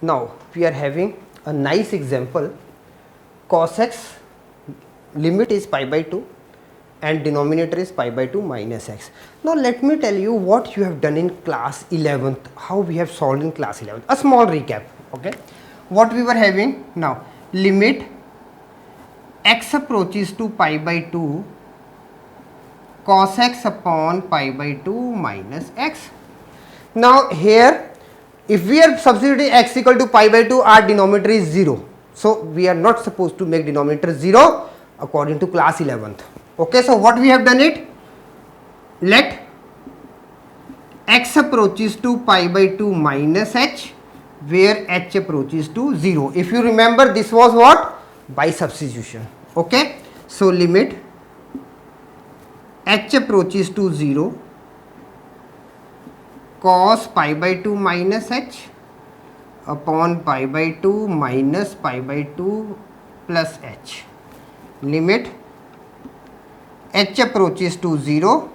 Now we are having a nice example. Cos x limit is pi by 2 and denominator is pi by 2 minus x. Now let me tell you what you have done in class 11th, how we have solved in class 11th. A small recap, okay. What we were having now, limit x approaches to pi by 2 cos x upon pi by 2 minus x. Now here if we are substituting x equal to pi by 2, our denominator is 0. So we are not supposed to make denominator 0 according to class 11th. Okay, so what we have done it, let x approaches to pi by 2 minus h, where h approaches to 0. If you remember, this was what? By substitution. Okay, so limit h approaches to 0 cos pi by 2 minus h upon pi by 2 minus pi by 2 plus h. Limit h approaches to 0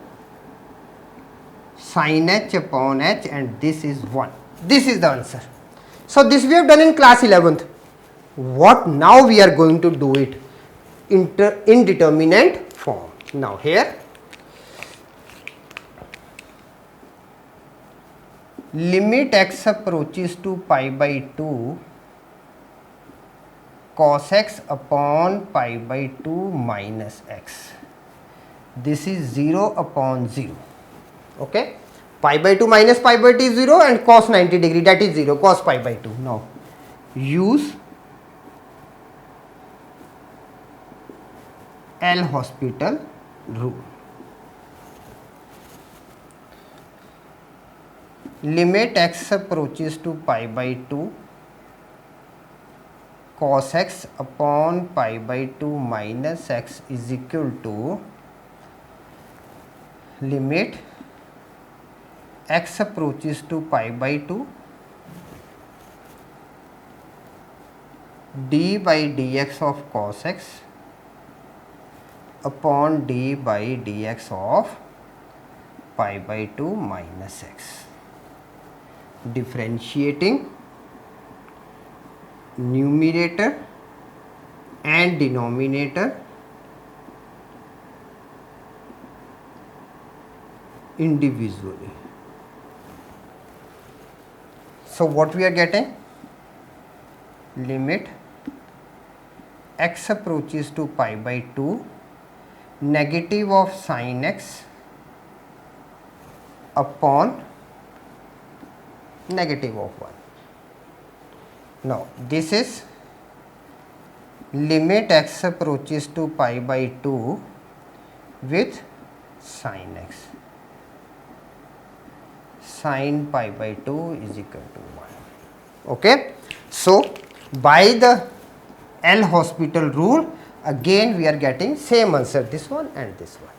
sin h upon h, and this is 1. This is the answer. So this we have done in class 11th. What now we are going to do it in indeterminate form. Now here limit x approaches to pi by 2 cos x upon pi by 2 minus x. This is 0 upon 0. Okay, pi by 2 minus pi by 2 is 0 and cos 90 degree, that is 0, cos pi by 2. Now use L'Hospital rule. Limit x approaches to pi by 2 cos x upon pi by 2 minus x is equal to limit x approaches to pi by 2 d by dx of cos x upon d by dx of pi by 2 minus x. Differentiating numerator and denominator individually. So what we are getting? Limit x approaches to pi by 2 negative of sin x upon negative of 1. Now this is limit x approaches to pi by 2 with sin x. Sin pi by 2 is equal to 1. Okay. So by the L'Hospital rule, again we are getting same answer, this one and this one.